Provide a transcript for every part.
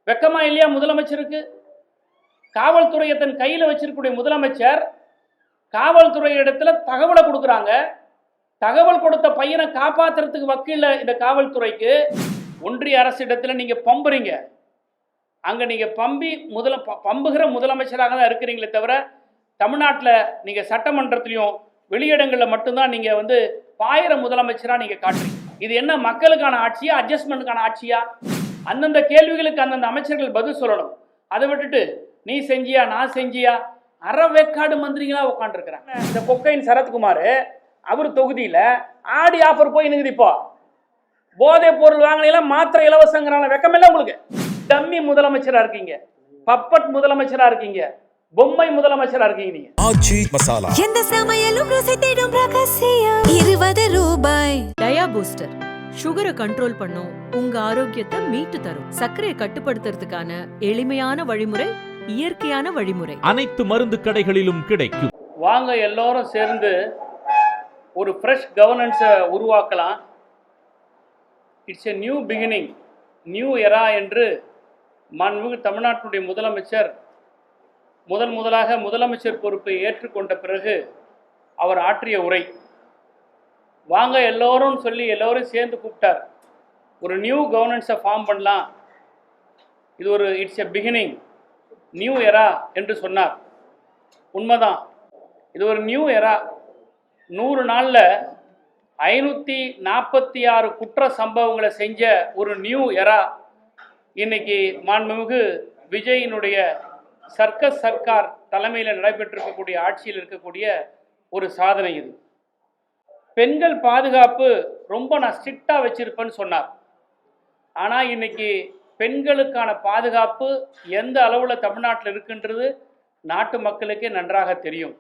வெக்கமா இல்லையா முதலமைச்சருக்கு? காவல்துறையை தன் கையில் வச்சிருக்கக்கூடிய முதலமைச்சர் காவல்துறை இடத்துல தகவலை கொடுக்குறாங்க. தகவல் கொடுத்த பையனை காப்பாற்றுறதுக்கு வக்கீல இந்த காவல்துறைக்கு ஒன்றிய அரசு இடத்துல நீங்க பம்புறீங்க. அங்க நீங்க பம்புகிற முதலமைச்சராக தான் இருக்கிறீங்களே தவிர தமிழ்நாட்டில் நீங்க சட்டமன்றத்திலையும் வெளியிடங்களில் மட்டும்தான் நீங்க பாயிர முதலமைச்சரா நீங்க காட்டுறீங்க. இது என்ன மக்களுக்கான ஆட்சியா, அட்ஜஸ்ட்மெண்ட்டுக்கான ஆட்சியா? அந்தந்த கேள்விகளுக்கு அந்தந்த அமைச்சர்கள் பதில் சொல்லணும். அதை விட்டுட்டு நீ செஞ்சியா நான் செஞ்சியா அறவேக்காடு மந்திரிகளா உட்காந்துருக்கிறாங்க. இந்த கொக்கையின் சரத்குமார் அவர் தொகுதியில ஆடி ஆஃபர் போய் நிக்குது. இப்போ போதை பொருள் வாங்கினீங்களா, மாத்திரை இலவசங்கிறாங்க. வெக்கமில்ல உங்களுக்கு? டம்மி முதலமைச்சரா இருக்கீங்க, பப்பட் முதலமைச்சரா இருக்கீங்க, பொம்மை முதலமைச்சரா இருக்கீங்க. நீங்க ஆச்சி மசாலா எந்த சமையலும் ருசி தேடும் ரகசியம் 20 ரூபாய். டயா பூஸ்டர் சுகரை கண்ட்ரோல் பண்ணும், உங்க ஆரோக்கியத்தை மீட்டு தரும். சர்க்கரையை கட்டுப்படுத்துறதுக்கான எளிமையான வழிமுறை, இயற்கையான வழிமுறை. அனைத்து மருந்து கடைகளிலும் கிடைக்கும். வாங்க எல்லாரும் சேர்ந்து ஒரு ஃப்ரெஷ் கவர்னன்ஸை உருவாக்கலாம். It's a new beginning, new எரா என்று மாண்புமிகு தமிழ்நாட்டுடைய முதலமைச்சர் முதலாக முதலமைச்சர் பொறுப்பை ஏற்றுக்கொண்ட பிறகு அவர் ஆற்றிய உரை. வாங்க எல்லோரும் சொல்லி எல்லோரும் சேர்ந்து கூப்பிட்டார். ஒரு நியூ கவர்னன்ஸை ஃபார்ம் பண்ணலாம், இது ஒரு இட்ஸ் எ பிகினிங், நியூ எரா என்று சொன்னார். உண்மைதான், இது ஒரு நியூ எரா. 100 நாளில் 546 குற்ற சம்பவங்களை செஞ்ச ஒரு நியூ எரா இன்னைக்கு மாண்புமிகு விஜயினுடைய சர்க்கஸ் சர்க்கார் தலைமையில் நடைபெற்றிருக்கக்கூடிய ஆட்சியில் இருக்கக்கூடிய ஒரு சாதனை இது. பெண்கள் பாதுகாப்பு ரொம்ப நான் ஸ்ட்ரிக்டாக வச்சிருப்பேன்னு சொன்னார். ஆனால் இன்னைக்கு பெண்களுக்கான பாதுகாப்பு எந்த அளவில் தமிழ்நாட்டில் இருக்குன்றது நாட்டு மக்களுக்கே நன்றாக தெரியும்.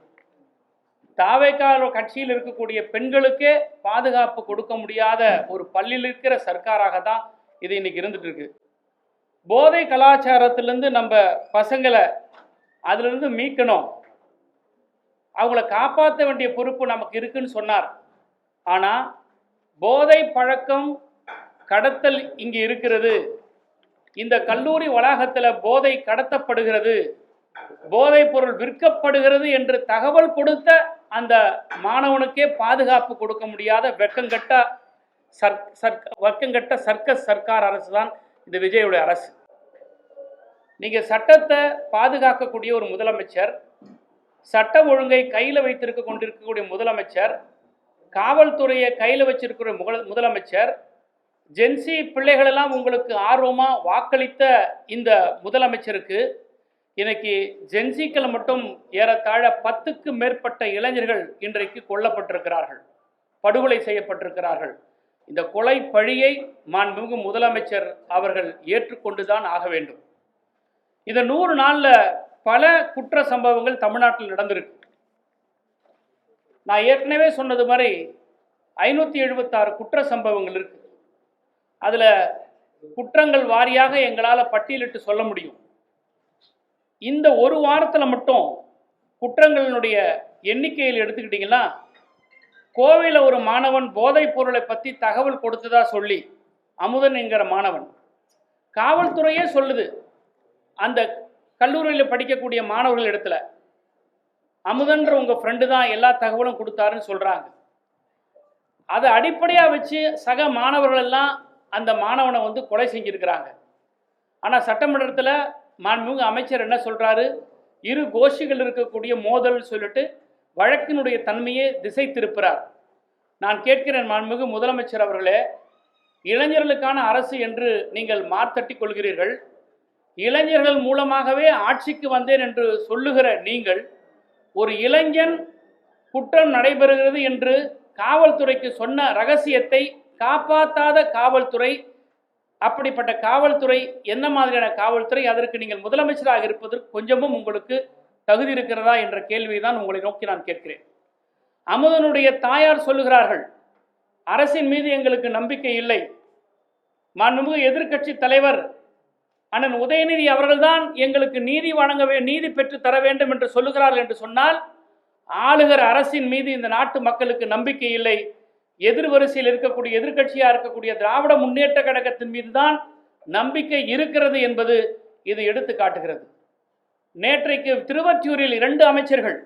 தாவேக்கார கட்சியில் இருக்கக்கூடிய பெண்களுக்கே பாதுகாப்பு கொடுக்க முடியாத ஒரு பள்ளியில் இருக்கிற சர்க்காராக தான் இது இன்னைக்கு இருந்துட்டு இருக்கு. போதை கலாச்சாரத்திலேருந்து நம்ம பசங்களை அதிலிருந்து மீட்கணும், அவங்கள காப்பாற்ற வேண்டிய பொறுப்பு நமக்கு இருக்குன்னு சொன்னார். ஆனால் போதை பழக்கம் கடத்தல் இங்கே இருக்கிறது, இந்த கல்லூரி வளாகத்தில் போதை கடத்தப்படுகிறது, போதை பொருள் விற்கப்படுகிறது என்று தகவல் கொடுத்த அந்த மாணவனுக்கே பாதுகாப்பு கொடுக்க முடியாத வெக்கங்கட்ட சர்க்கஸ் சர்க்கார் அரசு தான் இந்த விஜயுடைய அரசு. நீங்கள் சட்டத்தை பாதுகாக்கக்கூடிய ஒரு முதலமைச்சர், சட்ட ஒழுங்கை கையில் வைத்திருக்க கொண்டிருக்கக்கூடிய முதலமைச்சர், காவல்துறையை கையில் வச்சிருக்கிற முதலமைச்சர், ஜென்சி பிள்ளைகளெல்லாம் உங்களுக்கு ஆர்வமாக வாக்களித்த இந்த முதலமைச்சருக்கு இன்னைக்கு ஜென்சிக்கள் மட்டும் ஏறத்தாழ 10க்கு மேற்பட்ட இளைஞர்கள் இன்றைக்கு கொல்லப்பட்டிருக்கிறார்கள், படுகொலை செய்யப்பட்டிருக்கிறார்கள். இந்த கொலை பழியை மாண்புமிகு முதலமைச்சர் அவர்கள் ஏற்றுக்கொண்டுதான் ஆக வேண்டும். இந்த 100 நாளில் பல குற்ற சம்பவங்கள் தமிழ்நாட்டில் நடந்திருக்கு. நான் ஏற்கனவே சொன்னது மாதிரி 576 குற்ற சம்பவங்கள் இருக்கு. அதில் குற்றங்கள் வாரியாக எங்களால் பட்டியலிட்டு சொல்ல முடியும். இந்த ஒரு வாரத்தில் மட்டும் குற்றங்களினுடைய எண்ணிக்கையில் எடுத்துக்கிட்டிங்கன்னா, கோவையில் ஒரு மாணவன் போதைப் பொருளை பற்றி தகவல் கொடுத்ததா சொல்லி, அமுதன் என்கிற மாணவன், காவல்துறையே சொல்லுது அந்த கல்லூரியில் படிக்கக்கூடிய மாணவர்கள் இடத்துல அமுதன்ற உங்கள் ஃப்ரெண்டு தான் எல்லா தகவலும் கொடுத்தாருன்னு சொல்கிறாங்க. அதை அடிப்படையாக வச்சு சக மாணவர்கள் எல்லாம் அந்த மாணவனை கொலை செஞ்சுருக்கிறாங்க. ஆனால் சட்டமன்றத்தில் மாண்புமிகு அமைச்சர் என்ன சொல்கிறாரு, இரு கோஷ்டிகள் இருக்கக்கூடிய மோதல் சொல்லிட்டு வழக்கினுடைய தன்மையை திசை திருப்புறார். நான் கேட்கிறேன் மாண்புமிகு முதலமைச்சர் அவர்களே, இளைஞர்களுக்கான அரசு என்று நீங்கள் மார்த்தட்டி கொள்கிறீர்கள். இளைஞர்கள் மூலமாகவே ஆட்சிக்கு வந்தேன் என்று சொல்லுகிற நீங்கள், ஒரு இளைஞன் குற்றம் நடைபெறுகிறது என்று காவல்துறைக்கு சொன்ன ரகசியத்தை காப்பாற்றாத காவல்துறை, அப்படிப்பட்ட காவல்துறை என்ன மாதிரியான காவல்துறை? அதற்கு நீங்கள் முதலமைச்சராக இருப்பதற்கு கொஞ்சமும் உங்களுக்கு தகுதி இருக்கிறதா என்ற கேள்வியை தான் உங்களை நோக்கி நான் கேட்கிறேன். அமுதனுடைய தாயார் சொல்லுகிறார்கள், அரசின் மீது எங்களுக்கு நம்பிக்கை இல்லை, மாண்புமிகு எதிர்க்கட்சி தலைவர் அண்ணன் உதயநிதி அவர்கள்தான் எங்களுக்கு நீதி பெற்று தர வேண்டும் என்று சொல்லுகிறார்கள் என்று சொன்னால், ஆளுகிற அரசின் மீது இந்த நாட்டு மக்களுக்கு நம்பிக்கை இல்லை. எதிர்வரிசையில் இருக்கக்கூடிய எதிர்க்கட்சியாக இருக்கக்கூடிய திராவிட முன்னேற்ற கழகத்தின் மீது தான் நம்பிக்கை இருக்கிறது என்பது இது எடுத்து காட்டுகிறது. நேற்றைக்கு திருவொற்றியூரில் 2 அமைச்சர்கள்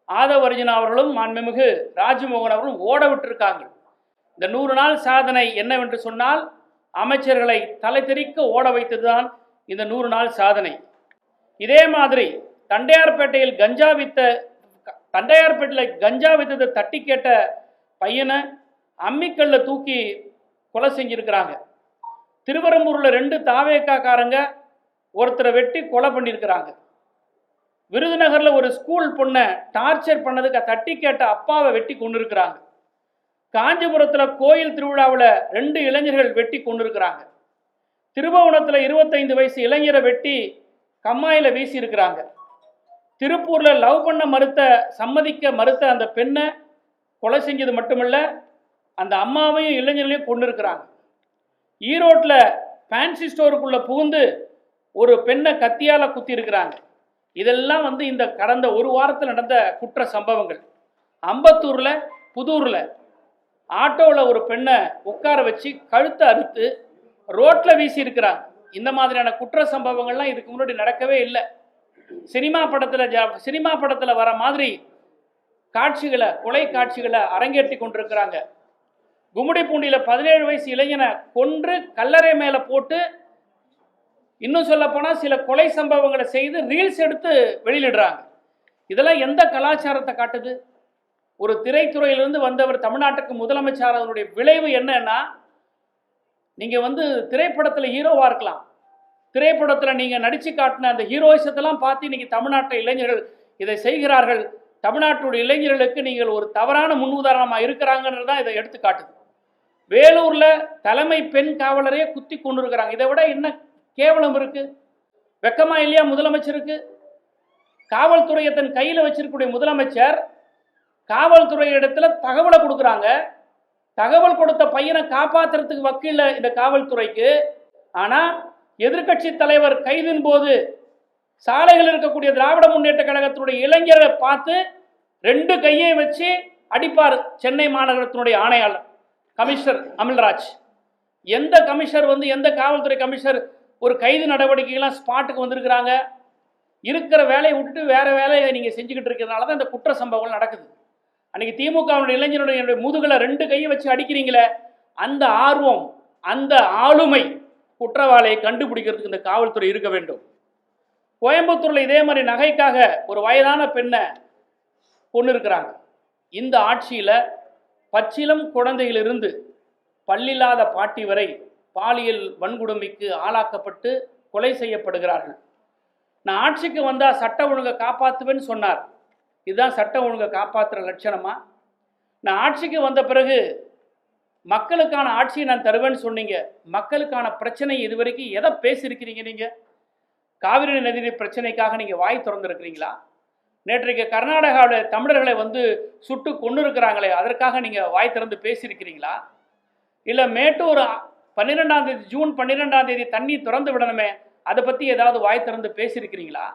ஆதவ அர்ஜுனா அவர்களும் மாண்புமிகு ராஜ்மோகன் அவர்களும் ஓட விட்டிருக்காங்க. இந்த 100 நாள் சாதனை என்னவென்று சொன்னால் அமைச்சர்களை தலை தெறிக்க ஓட வைத்ததுதான் இந்த 100 நாள் சாதனை. இதே மாதிரி தண்டையார்பேட்டையில் கஞ்சா வித்ததை தட்டி கேட்ட பையனை அம்மிக்கல்ல தூக்கி கொலை செஞ்சிருக்கிறாங்க. திருவரம்பூரில் 2 தாவேக்காக்காரங்க ஒருத்தரை வெட்டி கொலை பண்ணியிருக்கிறாங்க. விருதுநகரில் ஒரு ஸ்கூல் பொண்ணை டார்ச்சர் பண்ணதுக்கு தட்டி கேட்ட அப்பாவை வெட்டி கொண்டு இருக்கிறாங்க. காஞ்சிபுரத்தில் கோயில் திருவிழாவில் 2 இளைஞர்கள் வெட்டி கொண்டு இருக்கிறாங்க. திருபுவனத்தில் 25 வயசு இளைஞரை வெட்டி கம்மாயில் வீசி இருக்கிறாங்க. திருப்பூரில் லவ் பண்ண சம்மதிக்க மறுத்த அந்த பெண்ணை கொலை செஞ்சது மட்டுமல்ல, அந்த அம்மாவையும் இளைஞர்களையும் கொண்டு இருக்கிறாங்க. ஈரோட்டில் ஃபேன்சி ஸ்டோருக்குள்ளே புகுந்து ஒரு பெண்ணை கத்தியால் குத்தி இருக்கிறாங்க. இதெல்லாம் இந்த கடந்த ஒரு வாரத்தில் நடந்த குற்ற சம்பவங்கள். அம்பத்தூரில் புதூரில் ஆட்டோவில் ஒரு பெண்ணை உட்கார வச்சு கழுத்தை அறுத்து ரோட்டில் வீசி இருக்கிறாங்க. இந்த மாதிரியான குற்ற சம்பவங்கள்லாம் இதுக்கு முன்னாடி நடக்கவே இல்லை. சினிமா படத்தில் வர மாதிரி காட்சிகளை, கொலை காட்சிகளை அரங்கேற்றி கொண்டிருக்கிறாங்க. கும்மிடிப்பூண்டியில் 17 வயசு இளைஞனை கொன்று கல்லறை மேலே போட்டு, இன்னும் சொல்ல போனால் சில கொலை சம்பவங்களை செய்து ரீல்ஸ் எடுத்து வெளியிடுறாங்க. இதெல்லாம் எந்த கலாச்சாரத்தை காட்டுது? ஒரு திரைத்துறையிலிருந்து வந்தவர் தமிழ்நாட்டுக்கு முதலமைச்சர், அதனுடைய விளைவு என்னன்னா, நீங்கள் திரைப்படத்தில் ஹீரோவாக இருக்கலாம், திரைப்படத்தில் நீங்கள் நடித்து காட்டின அந்த ஹீரோயிசத்தெல்லாம் பார்த்து இன்றைக்கி தமிழ்நாட்டு இளைஞர்கள் இதை செய்கிறார்கள். தமிழ்நாட்டுடைய இளைஞர்களுக்கு நீங்கள் ஒரு தவறான முன்னுதாரணமாக இருக்கிறாங்கன்றது தான் இதை எடுத்து காட்டுது. வேலூரில் தலைமை பெண் காவலரையே குத்தி கொண்டு இருக்கிறாங்க. இதை விட என்ன கேவலம் இருக்கு? வெக்கமா இல்லையா முதலமைச்சருக்கு? காவல்துறையை தன் கையில் வச்சிருக்கக்கூடிய முதலமைச்சர் காவல்துறை இடத்துல தகவலை கொடுக்குறாங்க. தகவல் கொடுத்த பையனை காப்பாற்றுறதுக்கு வக்கீல இந்த காவல்துறைக்கு. ஆனால் எதிர்கட்சி தலைவர் கைதின் போது சாலைகள் இருக்கக்கூடிய திராவிட முன்னேற்ற கழகத்தினுடைய இளைஞரை பார்த்து 2 கையை வச்சு அடிப்பார் சென்னை மாநகரத்தினுடைய ஆணையாளர் கமிஷனர் அமல்ராஜ். எந்த கமிஷனர் எந்த காவல்துறை கமிஷனர் ஒரு கைது நடவடிக்கைகள்லாம் ஸ்பாட்டுக்கு வந்திருக்கிறாங்க? இருக்கிற வேலையை விட்டுட்டு வேறு வேலையை நீங்கள் செஞ்சுக்கிட்டு இருக்கிறதுனால தான் இந்த குற்ற சம்பவங்கள் நடக்குது. அன்றைக்கி திமுகவுடைய இளைஞருடைய முதுகில் 2 கையை வச்சு அடிக்கிறீங்களே, அந்த ஆர்வம், அந்த ஆளுமை குற்றவாளியை கண்டுபிடிக்கிறதுக்கு இந்த காவல்துறை இருக்க வேண்டும். கோயம்புத்தூரில் இதே மாதிரி நகைக்காக ஒரு வயதான பெண்ணை கொண்டு இருக்கிறாங்க. இந்த ஆட்சியில் பச்சிலம் குழந்தையிலிருந்து பல்லில்லாத பாட்டி வரை பாலியல் வன்கொடுமைக்கு ஆளாக்கப்பட்டு கொலை செய்யப்படுகிறார்கள். நான் ஆட்சிக்கு வந்தால் சட்ட ஒழுங்கை காப்பாற்றுவேன்னு சொன்னார். இதுதான் சட்ட ஒழுங்கை காப்பாற்றுற லட்சணமா? நான் ஆட்சிக்கு வந்த பிறகு மக்களுக்கான ஆட்சியை நான் தருவேன்னு சொன்னீங்க. மக்களுக்கான பிரச்சனை இதுவரைக்கும் எதை பேசியிருக்கிறீங்க? நீங்கள் காவிரி நதிநீர் பிரச்சனைக்காக நீங்கள் வாய் திறந்துருக்கிறீங்களா? நேற்றைக்கு கர்நாடகாவில் தமிழர்களை சுட்டு கொண்டு இருக்கிறாங்களே, அதற்காக நீங்கள் வாய் திறந்து பேசியிருக்கிறீங்களா? இல்லை மேட்டூர் 12ஆம் தேதி, ஜூன் 12ஆம் தேதி தண்ணி திறந்து விடணுமே, அதை பற்றி ஏதாவது வாய் திறந்து பேசியிருக்கிறீங்களா?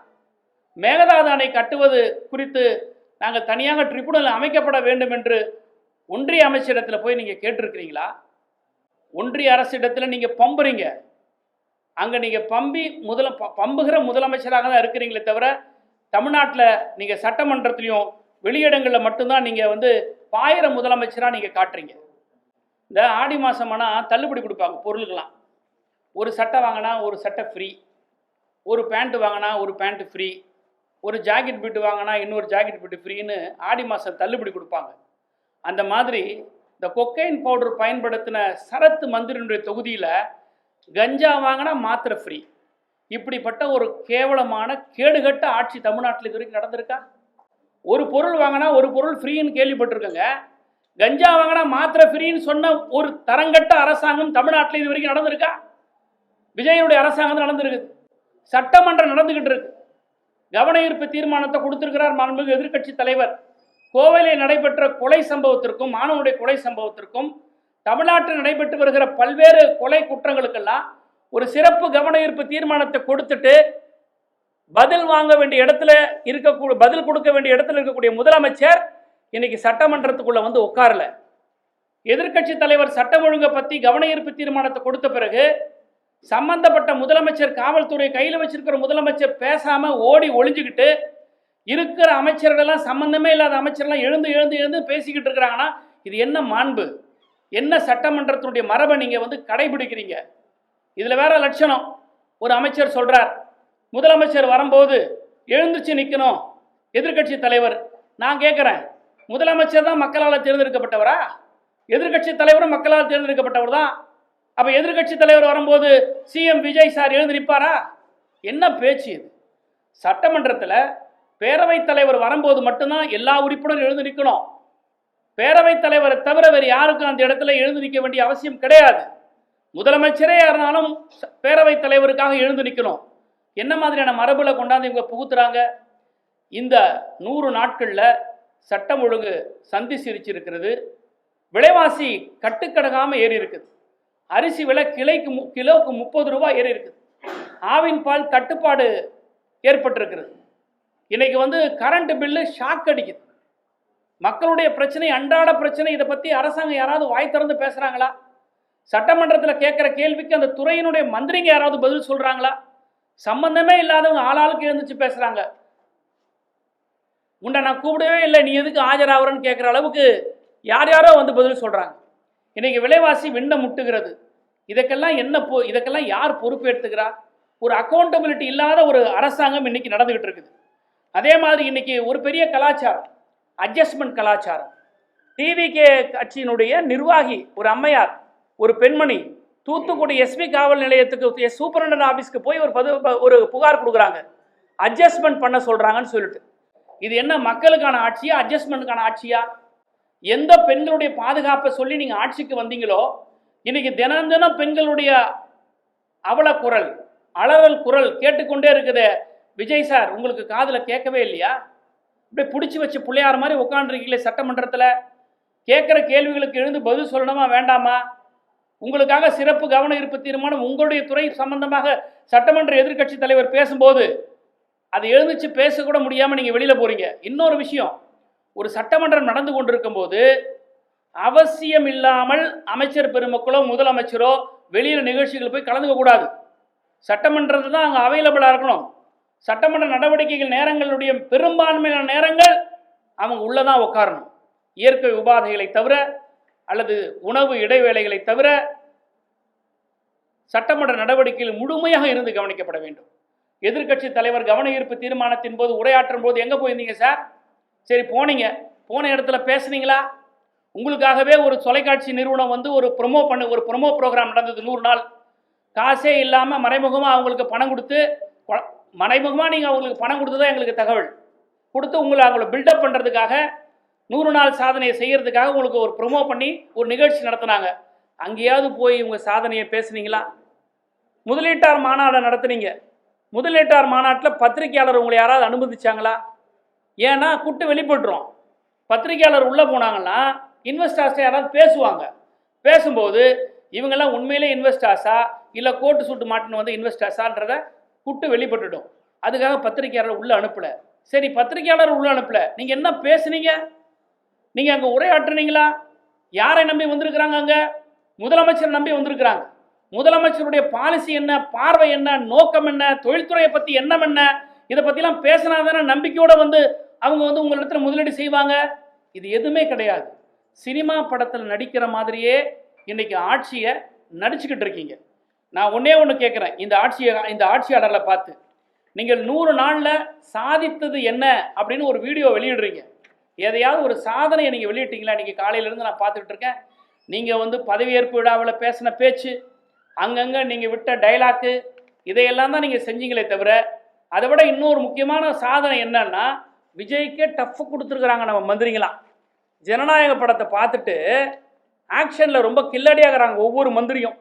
மேகதாது அணை கட்டுவது குறித்து நாங்கள் தனியாக ட்ரிபுனல் அமைக்கப்பட வேண்டும் என்று ஒன்றிய அமைச்சரிடத்தில் போய் நீங்கள் கேட்டிருக்கிறீங்களா? ஒன்றிய அரசிடத்தில் நீங்கள் பம்புறீங்க. அங்கே நீங்கள் பம்புகிற முதலமைச்சராக தான் இருக்கிறீங்களே தவிர, தமிழ்நாட்டில் நீங்கள் சட்டமன்றத்திலையும் வெளியிடங்களில் மட்டும்தான் நீங்கள் பாயிர முதலமைச்சராக நீங்கள் காட்டுறீங்க. இந்த ஆடி மாதமானால் தள்ளுபடி கொடுப்பாங்க பொருளுக்கெல்லாம். ஒரு சட்டை வாங்கினா ஒரு சட்டை ஃப்ரீ, ஒரு பேண்ட்டு வாங்கினா ஒரு பேண்ட்டு ஃப்ரீ, ஒரு ஜாக்கெட் பீட்டு வாங்கினா இன்னொரு ஜாக்கெட் பீட்டு ஃப்ரீன்னு ஆடி மாதம் தள்ளுபடி கொடுப்பாங்க. அந்த மாதிரி இந்த கொக்கைன் பவுடர் பயன்படுத்தின சரத்து மந்திரினுடைய தொகுதியில் கஞ்சா வாங்கினா மாத்திரை ஃப்ரீ. இப்படிப்பட்ட ஒரு கேவலமான கேடுகட்ட ஆட்சி தமிழ்நாட்டில் இது வரைக்கும் நடந்திருக்கா? ஒரு பொருள் வாங்கினா ஒரு பொருள் ஃப்ரீன்னு கேள்விப்பட்டிருக்கங்க. கஞ்சா வாங்கினா மாத்திரை ஃப்ரீன்னு சொன்ன ஒரு தரங்கட்ட அரசாங்கம் தமிழ்நாட்டில் இது வரைக்கும் நடந்திருக்கா? விஜயனுடைய அரசாங்கம் நடந்திருக்கு. சட்டமன்றம் நடந்துகிட்டு இருக்கு. கவன ஈர்ப்பு தீர்மானத்தை கொடுத்திருக்கிறார் மாண்புமிகு எதிர்க்கட்சி தலைவர். கோவையில் நடைபெற்ற கொலை சம்பவத்திற்கும், மாணவனுடைய கொலை சம்பவத்திற்கும், தமிழ்நாட்டில் நடைபெற்று வருகிற பல்வேறு கொலை குற்றங்களுக்கெல்லாம் ஒரு சிறப்பு கவன ஈர்ப்பு தீர்மானத்தை கொடுத்துட்டு பதில் வாங்க வேண்டிய இடத்துல பதில் கொடுக்க வேண்டிய இடத்துல இருக்கக்கூடிய முதலமைச்சர் இன்னைக்கு சட்டமன்றத்துக்குள்ள உட்காரல. எதிர்க்கட்சி தலைவர் சட்டம் ஒழுங்கை பற்றி கவன ஈர்ப்பு தீர்மானத்தை கொடுத்த பிறகு சம்பந்தப்பட்ட முதலமைச்சர், காவல்துறை கையில் வச்சிருக்கிற முதலமைச்சர் பேசாம ஓடி ஒளிஞ்சுக்கிட்டு இருக்கிற அமைச்சர்களெல்லாம், சம்பந்தமே இல்லாத அமைச்சர்லாம் எழுந்து எழுந்து எழுந்து பேசிக்கிட்டு இருக்கிறாங்கன்னா இது என்ன மாண்பு, என்ன சட்டமன்றத்தினுடைய மரபை நீங்க வந்து கடைபிடிக்கிறீங்க? இதுல வேற லட்சணம். ஒரு அமைச்சர் சொல்றார், முதலமைச்சர் வரும்போது எழுந்துச்சு நிற்கணும் எதிர்க்கட்சி தலைவர். நான் கேட்குறேன், முதலமைச்சர் தான் மக்களால் தேர்ந்தெடுக்கப்பட்டவரா? எதிர்க்கட்சி தலைவரும் மக்களால் தேர்ந்தெடுக்கப்பட்டவர் தான். அப்போ எதிர்க்கட்சி தலைவர் வரும்போது சிஎம் விஜய் சார் எழுந்து நிற்பாரா? என்ன பேச்சு இது? சட்டமன்றத்தில் பேரவைத் தலைவர் வரும்போது மட்டும்தான் எல்லா உறுப்பினரும் எழுந்து நிற்கணும். பேரவைத் தலைவரை தவிர வேறு யாருக்கும் அந்த இடத்துல எழுந்து நிற்க வேண்டிய அவசியம் கிடையாது. முதலமைச்சரே யாருனாலும் பேரவைத் தலைவருக்காக எழுந்து நிற்கணும். என்ன மாதிரியான மரபுல கொண்டாந்து இவங்க புகுத்துறாங்க? இந்த 100 நாட்களில் சட்டம் ஒழுங்கு சந்தி சிரிச்சிருக்கிறது. விலைவாசி கட்டுக்கடங்காமல் ஏறி இருக்குது. அரிசி விலை கிலோவுக்கு 30 ரூபாய் ஏறி இருக்குது. ஆவின் பால் தட்டுப்பாடு ஏற்பட்டிருக்கிறது. இன்னைக்கு வந்து கரண்ட் பில்லு ஷாக் அடிக்குது. மக்களுடைய பிரச்சனை, அன்றாட பிரச்சனை. இதை பற்றி அரசாங்கம் யாராவது வாய் திறந்து பேசுகிறாங்களா? சட்டமன்றத்தில் கேட்குற கேள்விக்கு அந்த துறையினுடைய மந்திரிங்க யாராவது பதில் சொல்கிறாங்களா? சம்பந்தமே இல்லாதவங்க ஆளாளுக்கு எழுந்துச்சு பேசுகிறாங்க. உண்டை நான் கூப்பிடவே இல்லை, நீ எதுக்கு ஆஜராகிறன்னு கேட்குற அளவுக்கு யார் யாரோ வந்து பதில் சொல்கிறாங்க. இன்றைக்கி விலைவாசி விண்ண முட்டுகிறது. இதுக்கெல்லாம் இதுக்கெல்லாம் யார் பொறுப்பேற்றுக்கிறா? ஒரு அக்கௌண்டபிலிட்டி இல்லாத ஒரு அரசாங்கம் இன்றைக்கி நடந்துக்கிட்டு இருக்குது. அதே மாதிரி இன்றைக்கி ஒரு பெரிய கலாச்சாரம், அட்ஜஸ்ட்மெண்ட் கலாச்சாரம். டிவிகே கட்சியினுடைய நிர்வாகி ஒரு அம்மையார், ஒரு பெண்மணி தூத்துக்குடி எஸ்பி காவல் நிலையத்துக்கு சூப்பரண்டன்ட் ஆஃபீஸ்க்கு போய் ஒரு புகார் கொடுக்குறாங்க, அட்ஜஸ்ட்மெண்ட் பண்ண சொல்கிறாங்கன்னு சொல்லிட்டு. இது என்ன மக்களுக்கான ஆட்சியா, அட்ஜஸ்ட்மெண்ட்டுக்கான ஆட்சியா? எந்த பெண்களுடைய பாதுகாப்பை சொல்லி நீங்கள் ஆட்சிக்கு வந்தீங்களோ, இன்னைக்கு தினம் தினம் பெண்களுடைய அவல குரல், அலறல் குரல் கேட்டுக்கொண்டே இருக்குது. விஜய் சார், உங்களுக்கு காதில் கேட்கவே இல்லையா? இப்படி பிடிச்சி வச்சு பிள்ளையார் மாதிரி உட்காந்துருக்கீங்களே சட்டமன்றத்தில். கேட்குற கேள்விகளுக்கு எழுந்து பதில் சொல்லணுமா வேண்டாமா? உங்களுக்காக சிறப்பு கவன ஈர்ப்பு தீர்மானம் உங்களுடைய துறை சம்பந்தமாக சட்டமன்ற எதிர்க்கட்சி தலைவர் பேசும்போது அதை எழுந்துச்சு பேசக்கூட முடியாமல் நீங்கள் வெளியில் போகிறீங்க. இன்னொரு விஷயம், ஒரு சட்டமன்றம் நடந்து கொண்டிருக்கும் போது அவசியம் இல்லாமல் அமைச்சர் பெருமக்களோ முதலமைச்சரோ வெளியில் நிகழ்ச்சிகள் போய் கலந்துக்க கூடாது. சட்டமன்றத்தில் தான் அங்கே அவைலபிளாக இருக்கணும். சட்டமன்ற நடவடிக்கைகள் நேரங்களுடைய பெரும்பான்மையான நேரங்கள் அவங்க உள்ளதான் உட்காரணும். இயற்கை உபாதைகளை தவிர அல்லது உணவு இடைவேளைகளை தவிர சட்டமன்ற நடவடிக்கைகள் முழுமையாக இருந்து கவனிக்கப்பட வேண்டும். எதிர்க்கட்சி தலைவர் கவன ஈர்ப்பு தீர்மானத்தின் போது உரையாற்றும் போது எங்கே போயிருந்தீங்க சார்? சரி போனீங்க, போன இடத்துல பேசுனீங்களா? உங்களுக்காகவே ஒரு தொலைக்காட்சி நிறுவனம் வந்து ஒரு ப்ரொமோ ப்ரோக்ராம் நடந்தது 100 நாள். காசே இல்லாமல் மறைமுகமாக அவங்களுக்கு பணம் கொடுத்து, மறைமுகமாக நீங்கள் அவங்களுக்கு பணம் கொடுத்ததான் எங்களுக்கு தகவல் கொடுத்து அவங்கள பில்டப் பண்ணுறதுக்காக 100 நாள் சாதனையை செய்கிறதுக்காக உங்களுக்கு ஒரு ப்ரொமோ பண்ணி ஒரு நிகழ்ச்சி நடத்தினாங்க. அங்கேயாவது போய் உங்கள் சாதனையை பேசுனீங்களா? முதலீட்டார் மாநாடை நடத்துனீங்க. முதலீட்டார் மாநாட்டில் பத்திரிகையாளர் உங்களை யாராவது அனுமதிச்சாங்களா? ஏன்னா கூட்டு வெளிப்பட்டுரும். பத்திரிகையாளர் உள்ளே போனாங்கன்னா இன்வெஸ்டர்ஸை யாராவது பேசுவாங்க. பேசும்போது இவங்கெல்லாம் உண்மையிலே இன்வெஸ்டர்ஸா இல்லை கோட்டு சூட்டு மாட்டின்னு வந்து இன்வெஸ்டர்ஸான்றதை கூட்டு வெளிப்பட்டுடும். அதுக்காக பத்திரிகையாளர் உள்ளே அனுப்பலை. சரி, பத்திரிகையாளர் உள்ளே அனுப்பலை, நீங்கள் என்ன பேசுனீங்க? நீங்கள் அங்கே உரையாற்றுனீங்களா? யாரை நம்பி வந்திருக்கிறாங்க? அங்கே முதலமைச்சரை நம்பி வந்திருக்கிறாங்க. முதலமைச்சருடைய பாலிசி என்ன, பார்வை என்ன, நோக்கம் என்ன, தொழில்துறையை பற்றி எண்ணம் என்ன, இதை பற்றிலாம் பேசினா தானே நம்பிக்கையோடு வந்து அவங்க வந்து உங்களிடத்துல முதலீடு செய்வாங்க. இது எதுவுமே கிடையாது. சினிமா படத்தில் நடிக்கிற மாதிரியே இன்றைக்கி ஆட்சியை நடிச்சுக்கிட்டு இருக்கீங்க. நான் ஒன்றே ஒன்று கேட்குறேன், இந்த ஆட்சியாளர்களை பார்த்து நீங்கள் 100 நாளில் சாதித்தது என்ன அப்படின்னு ஒரு வீடியோ வெளியிடுறீங்க. எதையாவது ஒரு சாதனையை நீங்கள் வெளியிட்டீங்களா? இன்றைக்கி காலையிலேருந்து நான் பார்த்துக்கிட்டு இருக்கேன். நீங்கள் வந்து பதவியேற்பு விழாவில் பேசின பேச்சு, அங்கங்கே நீங்கள் விட்ட டைலாக்கு, இதையெல்லாம் தான் நீங்கள் செஞ்சீங்களே தவிர, அதை விட இன்னொரு முக்கியமான சாதனை என்னன்னா, விஜய்க்கே டஃப் கொடுத்துருக்குறாங்க நம்ம மந்திரிங்களாம். ஜனநாயக படத்தை பார்த்துட்டு ஆக்ஷனில் ரொம்ப கில்லடியாகிறாங்க ஒவ்வொரு மந்திரியும்.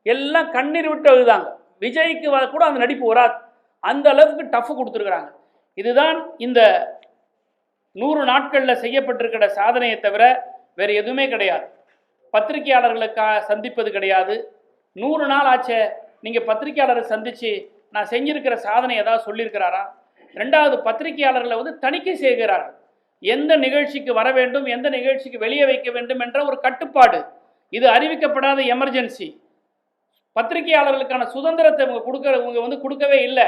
எல்லாம் கண்ணீர் விட்டு எழுதாங்க. விஜய்க்கு கூட அந்த நடிப்பு வராது, அந்த அளவுக்கு டஃப் கொடுத்துருக்குறாங்க. இதுதான் இந்த 100 நாட்களில் செய்யப்பட்டிருக்கிற சாதனையை தவிர வேறு எதுவுமே கிடையாது. பத்திரிகையாளர்களுக்காக சந்திப்பது கிடையாது. 100 நாள் ஆச்சே, நீங்கள் பத்திரிகையாளரை சந்தித்து நான் செஞ்சிருக்கிற சாதனை ஏதாவது சொல்லியிருக்கிறாரா? ரெண்டாவது, பத்திரிகையாளர்களை வந்து தணிக்கை செய்கிறார்கள். எந்த நிகழ்ச்சிக்கு வர வேண்டும், எந்த நிகழ்ச்சிக்கு வெளியே வைக்க வேண்டும் என்ற ஒரு கட்டுப்பாடு. இது அறிவிக்கப்படாத எமர்ஜென்சி. பத்திரிகையாளர்களுக்கான சுதந்திரத்தை இவங்க வந்து கொடுக்கவே இல்லை.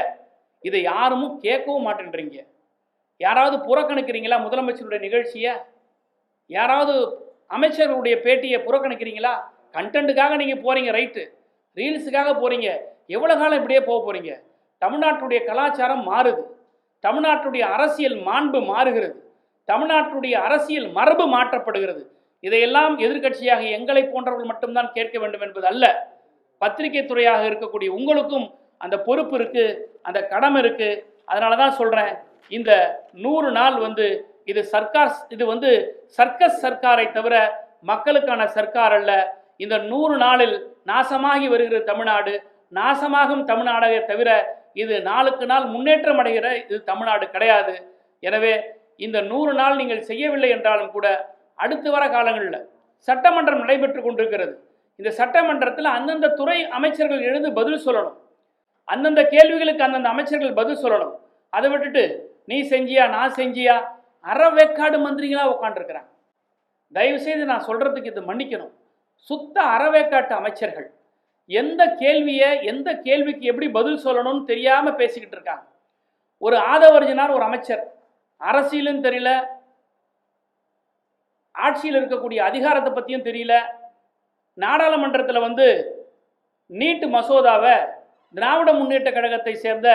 இதை யாரும் கேட்கவும் மாட்டேன்றீங்க. யாராவது புறக்கணிக்கிறீங்களா முதலமைச்சருடைய நிகழ்ச்சியை? யாராவது அமைச்சர்களுடைய பேட்டியை புறக்கணிக்கிறீங்களா? கண்டென்ட்டுக்காக நீங்கள் போகிறீங்க, ரைட்டு, ரீல்ஸுக்காக போகிறீங்க. எவ்வளோ காலம் இப்படியே போக போகிறீங்க? தமிழ்நாட்டுடைய கலாச்சாரம் மாறுது, தமிழ்நாட்டுடைய அரசியல் மாண்பு மாறுகிறது, தமிழ்நாட்டுடைய அரசியல் மரபு மாற்றப்படுகிறது. இதையெல்லாம் எதிர்க்கட்சியாக எங்களை போன்றவர்கள் மட்டும்தான் கேட்க வேண்டும் என்பது அல்ல. பத்திரிகை துறையாக இருக்கக்கூடிய உங்களுக்கும் அந்த பொறுப்பு இருக்குது, அந்த கடமை இருக்குது. அதனால தான் சொல்கிறேன், இந்த 100 நாள் வந்து இது சர்க்கஸ் சர்க்காரை தவிர மக்களுக்கான சர்க்கார் அல்ல. இந்த 100 நாளில் நாசமாகி வருகிற தமிழ்நாடு, நாசமாகும் தமிழ்நாடை தவிர இது நாளுக்கு நாள் முன்னேற்றம் அடைகிற இது தமிழ்நாடு கிடையாது. எனவே இந்த 100 நாள் நீங்கள் செய்யவில்லை என்றாலும் கூட அடுத்து வர காலங்களில் சட்டமன்றம் நடைபெற்று கொண்டிருக்கிறது. இந்த சட்டமன்றத்தில் அந்தந்த துறை அமைச்சர்கள் எழுந்து பதில் சொல்லணும். அந்தந்த கேள்விகளுக்கு அந்தந்த அமைச்சர்கள் பதில் சொல்லணும். அதை விட்டுட்டு நீ செஞ்சியா நான் செஞ்சியா அறவேக்காடு மந்திரிகளாக உட்காந்துருக்கிறாங்க. தயவுசெய்து நான் சொல்கிறதுக்கு இது மன்னிக்கணும். சுத்த அறவேக்காட்டு அமைச்சர்கள் எந்த கேள்விக்கு எப்படி பதில் சொல்லணும்னு தெரியாமல் பேசிக்கிட்டு இருக்காங்க. ஒரு ஆதவர்ஜனார் ஒரு அமைச்சர், அரசியலும் தெரியல, ஆட்சியில் இருக்கக்கூடிய அதிகாரத்தை பற்றியும் தெரியல. நாடாளுமன்றத்தில் வந்து நீட் மசோதாவை திராவிட முன்னேற்ற கழகத்தை சேர்ந்த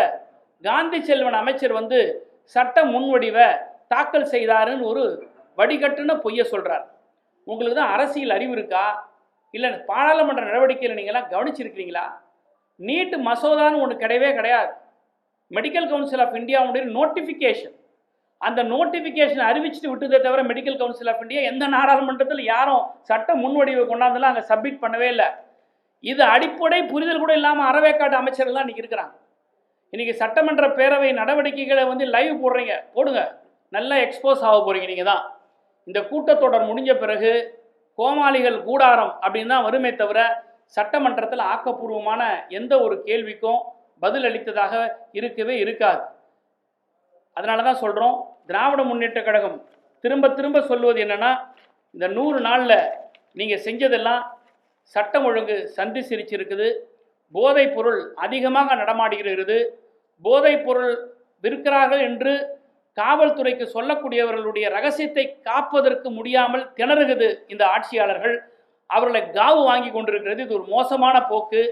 காந்தி செல்வன் அமைச்சர் வந்து சட்ட முன்வடிவை தாக்கல் செய்தாருன்னு ஒரு வடிகட்டுன பொய்யை சொல்கிறார். உங்களுக்கு தான் அரசியல் அறிவு இருக்கா? இல்லை பாராளுமன்ற நடவடிக்கையில் நீங்கள்லாம் கவனிச்சிருக்கிறீங்களா? நீட் மசோதான்னு ஒன்று கிடையவே கிடையாது. மெடிக்கல் கவுன்சில் ஆஃப் இந்தியாவுடைய நோட்டிஃபிகேஷன், அந்த நோட்டிஃபிகேஷன் அறிவிச்சுட்டு விட்டதே தவிர மெடிக்கல் கவுன்சில் ஆஃப் இந்தியா எந்த நாடாளுமன்றத்தில் யாரும் சட்ட முன்வடிவை கொண்டாந்தெல்லாம் அங்கே சப்மிட் பண்ணவே இல்லை. இது அடிப்படை புரிதல் கூட இல்லாமல் அறவேக்காட்டு அமைச்சர்கள் தான் இன்றைக்கி இருக்கிறாங்க. இன்றைக்கி சட்டமன்ற பேரவை நடவடிக்கைகளை வந்து லைவ் போடுறீங்க, போடுங்க, நல்லா எக்ஸ்போஸ் ஆக போகிறீங்க. நீங்கள் தான் இந்த கூட்டத்தொடர் முடிஞ்ச பிறகு கோமாளிகள் கூடாரம் அப்படின்னு தான் வருமே தவிர சட்டமன்றத்தில் ஆக்கப்பூர்வமான எந்த ஒரு கேள்விக்கும் பதில் அளித்ததாக இருக்கவே இருக்காது. அதனால தான் சொல்கிறோம், திராவிட முன்னேற்ற கழகம் திரும்ப திரும்ப சொல்வது என்னென்னா, இந்த 100 நாளில் நீங்கள் செஞ்சதெல்லாம் சட்டம் ஒழுங்கு சந்தி சிரிச்சிருக்குது, போதைப் பொருள் அதிகமாக நடமாடுகிறது, போதைப் பொருள் விற்கிறார்கள் என்று காவல்துறைக்கு சொல்லக்கூடியவர்களுடைய ரகசியத்தை காப்பதற்கு முடியாமல் திணறுகிறது இந்த ஆட்சியாளர்கள். அவர்களை காவு வாங்கி கொண்டிருக்கிறது. இது ஒரு மோசமான போக்கு.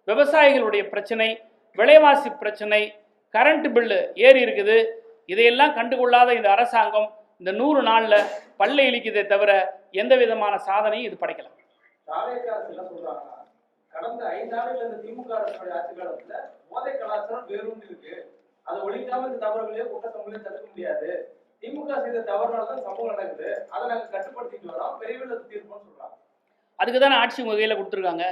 விவசாயிகளுடைய பிரச்சனை, விலைவாசி பிரச்சனை, கரண்ட் பில்லு ஏறி இருக்குது. இதையெல்லாம் கண்டுகொள்ளாத இந்த அரசாங்கம் இந்த 100 நாளில் பல்லை இழிக்குதே தவிர எந்த விதமான சாதனையும் இது படைக்கலாம். கடந்த 5 ஆண்டுகள் இந்த திமுக அரசுடைய ஆட்சி காலத்துல போதை கலாச்சாரம் வேரூன்றி இருக்கு. அதை ஒழிக்காம இந்த தவறுகளையோ குற்றச்சம்பளையும் தடுக்க முடியாது. திமுக செய்த தவறுனால தான் சம்பவம் நடக்குது. அதை நாங்கள் கட்டுப்படுத்திட்டு வரோம், விரைவில் தீர்ப்போம்னு சொல்றாங்க. அதுக்கு தானே ஆட்சி உங்கள் கையில் கொடுத்துருக்காங்க.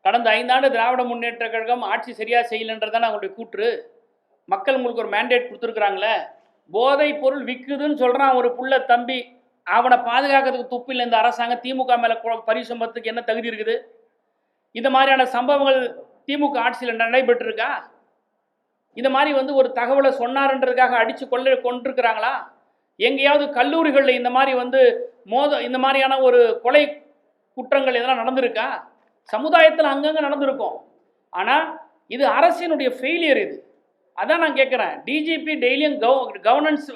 கடந்த 5 ஆண்டு திராவிட முன்னேற்ற கழகம் ஆட்சி சரியாக செய்யலைன்றதானே அவங்களுடைய கூற்று. மக்கள் உங்களுக்கு ஒரு மேண்டேட் கொடுத்துருக்குறாங்களே. போதை பொருள் விற்குதுன்னு சொல்கிறான் ஒரு புள்ள தம்பி, அவனை பாதுகாக்கிறதுக்கு துப்பில்லை இந்த அரசாங்கம். திமுக மேலே பரிசம்பத்துக்கு என்ன தகுதி இருக்குது? இந்த மாதிரியான சம்பவங்கள் திமுக ஆட்சியில் நடைபெற்றிருக்கா? இந்த மாதிரி வந்து ஒரு தகவலை சொன்னார்ன்றதுக்காக அடித்து கொண்டிருக்கிறாங்களா? எங்கேயாவது கல்லூரிகளில் இந்த மாதிரி வந்து இந்த மாதிரியான ஒரு கொலை குற்றங்கள் எதெல்லாம் நடந்திருக்கா? சமுதாயத்தில் அங்கங்கே நடந்திருக்கும். ஆனால் இது அரசினுடைய ஃபெயிலியர். இது அதான் நான் கேட்குறேன். டிஜிபி டெய்லியும் கவர்னன்ஸ்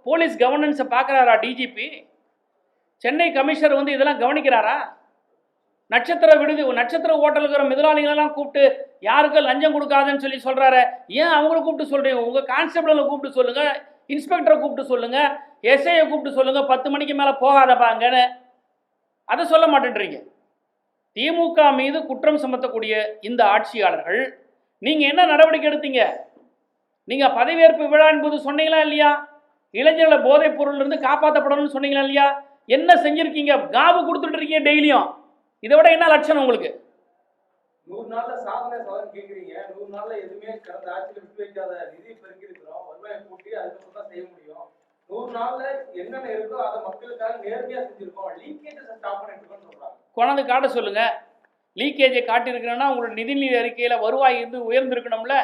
போலீஸ் கவர்னன்ஸை பார்க்குறாரா டிஜிபி? சென்னை கமிஷனர் வந்து இதெல்லாம் கவனிக்கிறாரா? நட்சத்திர ஹோட்டலுக்கிற முதலாளிகளெல்லாம் கூப்பிட்டு யாருக்கும் லஞ்சம் கொடுக்காதுன்னு சொல்லி சொல்கிறாரு. ஏன் அவங்கள கூப்பிட்டு சொல்கிறீங்க? உங்கள் கான்ஸ்டபிளை கூப்பிட்டு சொல்லுங்கள், இன்ஸ்பெக்டரை கூப்பிட்டு சொல்லுங்கள், எஸ்ஐயை கூப்பிட்டு சொல்லுங்கள், 10 மணிக்கு மேலே போகாதப்பாங்கன்னு. அதை சொல்ல மாட்டேன்றீங்க. திமுக மீது குற்றம் சுமத்தக்கூடிய இந்த ஆட்சியாளர்கள் நீங்கள் என்ன நடவடிக்கை எடுத்தீங்க? நீங்கள் பதவியேற்பு விழா என்பது சொன்னீங்களா இல்லையா? இளைஞர்களை போதைப் பொருளிலிருந்து காப்பாற்றப்படணும்னு சொன்னீங்களா இல்லையா? என்ன செஞ்சுருக்கீங்க? காவு கொடுத்துட்டு இருக்கீங்க டெய்லியும். இதை விட என்ன லட்சணம் உங்களுக்கு? 100 நாள்ல சாதனை கேட்குறீங்க. 100 நாள்ல எதுவுமே கடந்த ஆட்சியில் விட்டு வைக்காத நிதி பெருக்கி இருக்கிறோம். வருவாயை கூட்டி அதுக்கப்புறம் தான் செய்ய முடியும். 100 நாள்ல என்னென்ன இருக்கோ அதை மக்களுக்காக நேர்மையா செஞ்சிருக்கோம். லீக்கேஜை ஸ்டாப் பண்ணிட்டு இருக்கோம்னு சொல்றாங்க. கொண்டாந்து காட்ட சொல்லுங்க. லீக்கேஜை காட்டியிருக்கிறேன்னா உங்களோட நிதிநிலை அறிக்கையில் வருவாய் உயர்ந்திருக்கணும்ல.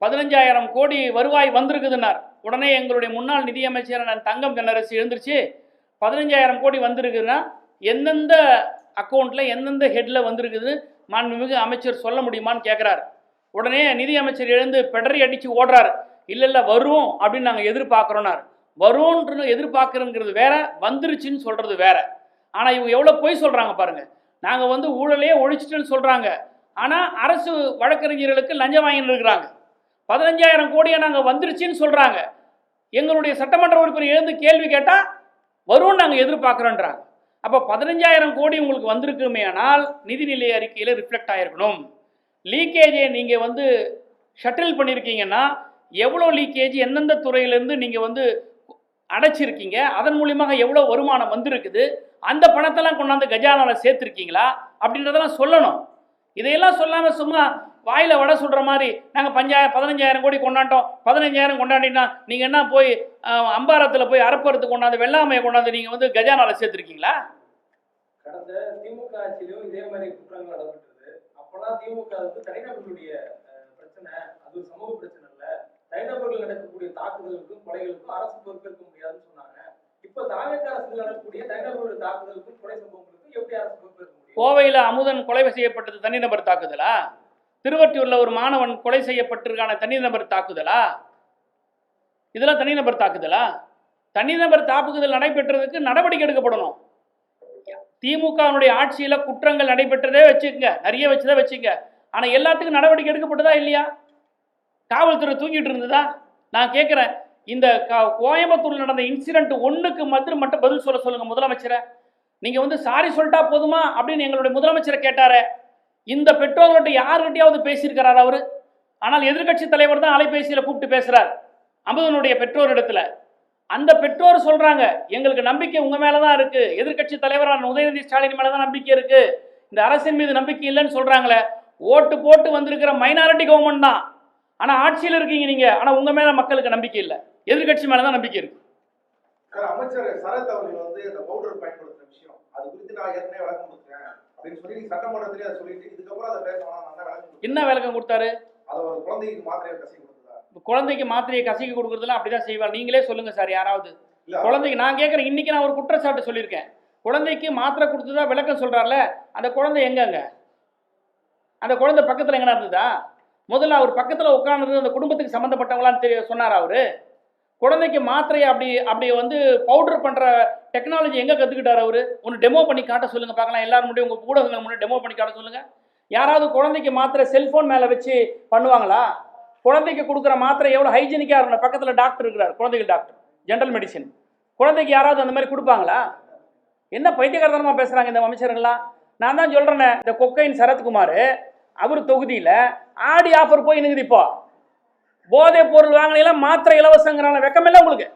15,000 கோடி வருவாய் வந்திருக்குதுன்னார். உடனே எங்களுடைய முன்னாள் நிதியமைச்சரான தங்கம் தென்னரசு எழுந்திருச்சு 15,000 கோடி வந்திருக்குதுன்னா எந்தெந்த அக்கௌண்ட்டில் எந்தெந்த ஹெட்டில் வந்திருக்குதுன்னு மாண்புமிகு அமைச்சர் சொல்ல முடியுமான்னு கேட்குறாரு. உடனே நிதி அமைச்சர் எழுந்து பெடரி அடித்து ஓடுறாரு. இல்லை வரும் அப்படின்னு நாங்கள் எதிர்பார்க்குறோன்னாரு. வரும்ன்றது எதிர்பார்க்குறங்கிறது வேற, வந்துருச்சுன்னு சொல்கிறது வேற. ஆனால் இவங்க எவ்வளோ பொய் சொல்கிறாங்க பாருங்கள். நாங்கள் வந்து ஊழலையே ஒழிச்சிட்டுன்னு சொல்கிறாங்க. ஆனால் அரசு வழக்கறிஞர்களுக்கு லஞ்சம் வாங்கிட்டு இருக்கிறாங்க. 15,000 கோடியை நாங்கள் வந்துருச்சுன்னு சொல்கிறாங்க. எங்களுடைய சட்டமன்ற உறுப்பினர் எழுந்து கேள்வி கேட்டால் வரும்னு நாங்கள் எதிர்பார்க்குறோன்றாங்க. அப்போ 15,000 கோடி உங்களுக்கு வந்திருக்குமே ஆனால் நிதிநிலை அறிக்கையில் ரிஃப்ளெக்ட் ஆகிருக்கணும். லீக்கேஜை நீங்கள் வந்து ஷட்டில் பண்ணியிருக்கீங்கன்னா எவ்வளோ லீக்கேஜ் எந்தெந்த துறையிலேருந்து நீங்கள் வந்து அடைச்சிருக்கீங்க, அதன் மூலியமாக எவ்வளோ வருமானம் வந்திருக்குது, அந்த பணத்தெல்லாம் கொண்டாந்து கஜானாவில் சேர்த்துருக்கீங்களா அப்படின்றதெல்லாம் சொல்லணும். இதையெல்லாம் சொல்லாமல் சும்மா வாயில் வடை சொல்கிற மாதிரி நாங்கள் 15,000 கோடி கொண்டாண்டோம், 15,000 கொண்டாடினா நீங்கள் என்ன போய் அம்பாரத்தில் போய் அரப்பறுத்து கொண்டாந்து வெள்ளாமையை கொண்டாந்து நீங்கள் வந்து கஜானாவில் சேர்த்துருக்கீங்களா? கடந்த திமுக ஆட்சியிலும் இதே மாதிரி குற்றங்கள் நடந்துட்டு, அப்பெல்லாம் திமுக தனிநபர்களுடைய பிரச்சனை, அது ஒரு சமூக பிரச்சனை இல்ல, தனிநபர்கள் நடக்கக்கூடிய தாக்குதலுக்கும் கொலைகளுக்கும் அரசு பொறுப்பேற்க முடியாதுன்னு சொன்னாங்க. இப்ப தாவேக அரசு நடக்கக்கூடிய தனிநபர்களுடைய தாக்குதலுக்கும் கொலை சம்பவங்களுக்கும் எப்படி அரசு பொறுப்பேற்க முடியும்? கோவையில் அமுதன் கொலை செய்யப்பட்டது தனிநபர் தாக்குதலா? திருவொற்றியூர்ல ஒரு மாணவன் கொலை செய்யப்பட்டிருக்கான தனிநபர் தாக்குதலா? இதெல்லாம் தனிநபர் தாக்குதலா? தனிநபர் தாக்குதல் நடைபெற்றதுக்கு நடவடிக்கை எடுக்கப்படணும். திமுகவுடைய ஆட்சியில் குற்றங்கள் நடைபெற்றதே வச்சுக்கங்க, நிறைய வச்சுதான் வச்சுங்க. ஆனால் எல்லாத்துக்கும் நடவடிக்கை எடுக்கப்பட்டதா இல்லையா? காவல்துறை தூங்கிட்டு இருந்ததா? நான் கேட்குறேன், இந்த கோயம்புத்தூரில் நடந்த இன்சிடென்ட் 1க்கு மட்டும் பதில் சொல்லுங்க முதலமைச்சரை. நீங்கள் வந்து சாரி சொல்லிட்டா போதுமா அப்படின்னு எங்களுடைய முதலமைச்சரை கேட்டாரே. இந்த பெற்றோர்கிட்ட யாருக்கிட்டையாவது பேசியிருக்கிறார் அவர்? ஆனால் எதிர்கட்சி தலைவர் தான் அலைபேசியில் கூப்பிட்டு பேசுகிறார் அமுதனுடைய பெற்றோர் இடத்துல. அந்த பெற்றோர் சொல்கிறாங்க, எங்களுக்கு நம்பிக்கை உங்கள் மேலே தான் இருக்குது, எதிர்கட்சி தலைவரான உதயநிதி ஸ்டாலின் மேலே தான் நம்பிக்கை இருக்குது, இந்த அரசின் மீது நம்பிக்கை இல்லைன்னு சொல்கிறாங்களே. ஓட்டு போட்டு வந்திருக்கிற மைனாரிட்டி கவர்மெண்ட் தான், ஆனால் ஆட்சியில் இருக்கீங்க நீங்கள், ஆனால் உங்கள் மேலே மக்களுக்கு நம்பிக்கை இல்லை, எதிர்கட்சி மேலே தான் நம்பிக்கை இருக்குது. அமைச்சர் சரத் அவர்கள் வந்து இந்த பவுடர் பயன்படுத்துற விஷயம், அது குறித்து நான் ஏற்கனவே விளக்கம் கொடுத்தேன் அப்படின்னு சொல்லி சட்டமன்றத்திலே அதை சொல்லிட்டு இதுக்கப்புறம் அதை பேச வேணாம். என்ன விளக்கம் கொடுத்தாரு? அதை ஒரு குழந்தைக்கு மாத்திரையை கசி கொடுத்ததா? குழந்தைக்கு மாத்திரையை கசிக்க கொடுக்குறதுலாம் அப்படிதான் செய்வாங்க. நீங்களே சொல்லுங்க சார் யாராவது. குழந்தைக்கு நான் கேட்குறேன், இன்னைக்கு நான் ஒரு குற்றச்சாட்டு சொல்லியிருக்கேன். குழந்தைக்கு மாத்திரை கொடுத்ததா விளக்கம் சொல்றாருல, அந்த குழந்தை எங்கங்க? அந்த குழந்தை பக்கத்தில் எங்கன்னா இருந்ததா? முதல்ல அவர் பக்கத்தில் உட்கார்ந்து அந்த குடும்பத்துக்கு சம்மந்தப்பட்டவங்களான்னு சொன்னார் அவரு. குழந்தைக்கு மாத்திரையை அப்படி வந்து பவுடர் பண்ணுற டெக்னாலஜி எங்கே கற்றுக்கிட்டார் அவர்? ஒன்று டெமோ பண்ணி காட்ட சொல்லுங்கள் பார்க்கலாம். எல்லாரும் முன்னாடி உங்கள் ஊடகங்கள் முன்னாடி டெமோ பண்ணி காட்ட சொல்லுங்கள். யாராவது குழந்தைக்கு மாத்திரை செல்ஃபோன் மேலே வச்சு பண்ணுவாங்களா? குழந்தைக்கு கொடுக்குற மாத்திரை எவ்வளோ ஹைஜீனிக்காக இருக்கணும். பக்கத்தில் டாக்டர் இருக்கிறார், குழந்தைகள் டாக்டர், ஜென்ரல் மெடிசின். குழந்தைக்கு யாராவது அந்த மாதிரி கொடுப்பாங்களா? என்ன பைத்தியகாரத்தனமாக பேசுகிறாங்க இந்த அமைச்சர்கள்லாம். நான் தான் சொல்கிறேன்னே, இந்த கொக்கைன் சரத்குமார் அவர் தொகுதியில் ஆடி ஆஃபர் போய் நிற்குது. இப்போ போதை பொருள் வாங்கினீங்களா மாத்திரை இலவசங்கிறான வெக்கமில்லை உங்களுக்கு?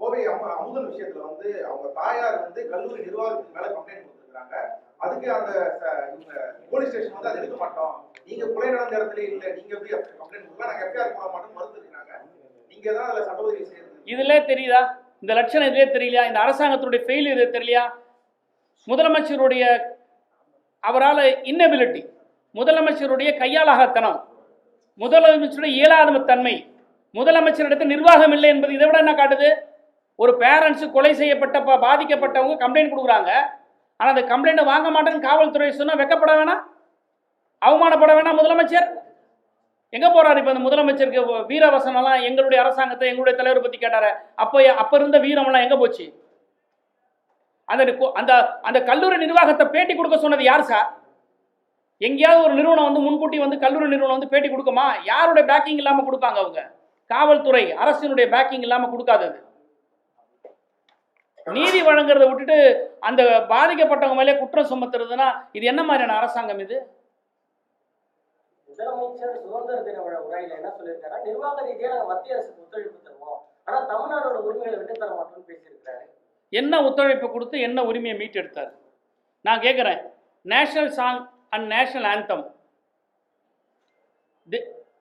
கோவை அமுதன் விஷயத்துல வந்து அவங்க தாயார் வந்து கல்லூரி நிர்வாகத்துக்கு மேல கம்ப்ளைண்ட் கொடுத்துருக்காங்க. அதுக்கு அந்த போலீஸ் ஸ்டேஷன் வந்து அதை எடுக்க மாட்டோம், நீங்க கொலை நடந்த இடத்துல இல்ல, நீங்க எப்படி கம்ப்ளைண்ட் கொடுக்கலாம், நாங்க எஃப்ஐஆர் போட மாட்டோம் மறுத்துருக்காங்க. நீங்க தான் அதுல சட்ட உதவி செய்யுது. இதுல தெரியுதா இந்த லட்சணம்? இதுலேயே தெரியலையா? இந்த அரசாங்கத்துடைய ஃபெயில் இது தெரியலையா? முதலமைச்சருடைய அவரால் இன்னபிலிட்டி, முதலமைச்சருடைய கையாளாகத்தனம், முதலமைச்சருடைய இயலாதமத்தன்மை, முதலமைச்சரிடத்தில் நிர்வாகம் இல்லை என்பது இதை விட என்ன காட்டுது? ஒரு பேரண்ட்ஸு கொலை செய்யப்பட்ட பாதிக்கப்பட்டவங்க கம்ப்ளைண்ட் கொடுக்குறாங்க, ஆனால் அந்த கம்ப்ளைண்ட்டை வாங்க மாட்டேன்னு காவல்துறை சொன்னால் வெக்கப்பட வேணாம், அவமானப்பட வேணாம் முதலமைச்சர்? எங்கே போகிறார் இப்போ? அந்த முதலமைச்சருக்கு வீரவசனம்லாம் எங்களுடைய அரசாங்கத்தை எங்களுடைய தலைவரை பற்றி கேட்டார். அப்போ இருந்த வீரமெல்லாம் எங்கே போச்சு? அந்த அந்த கல்லூரி நிர்வாகத்தை பேட்டி கொடுக்க சொன்னது யார் சார்? எங்கேயாவது ஒரு நிறுவனம் வந்து முன்கூட்டி வந்து கல்லூரி நிறுவனம் வந்து பேட்டி கொடுக்குமா? யாருடைய பேக்கிங் இல்லாமல் கொடுப்பாங்க அவங்க? காவல்துறை அரசினுடைய பேக்கிங் இல்லாமல் கொடுக்காதது. நீதி வழங்குறதை விட்டுட்டு அந்த பாதிக்கப்பட்டவங்க மேலே குற்றம் சுமத்துறதுன்னா இது என்ன மாதிரியான அரசாங்கம் இது? முதலமைச்சர் சுதந்திர தின உரையில என்ன சொல்லியிருக்காரு? நிர்வாக ரீதியாக நாங்கள் மத்திய அரசுக்கு ஒத்துழைப்பு தருவோம், ஆனால் தமிழ்நாடோட உரிமைகளை விட்டு தர மாட்டோம்னு பேசியிருக்கிறாரு. என்ன ஒத்துழைப்பு கொடுத்து என்ன உரிமையை மீட்டெடுத்தார்? நான் கேட்குறேன், national song and national anthem,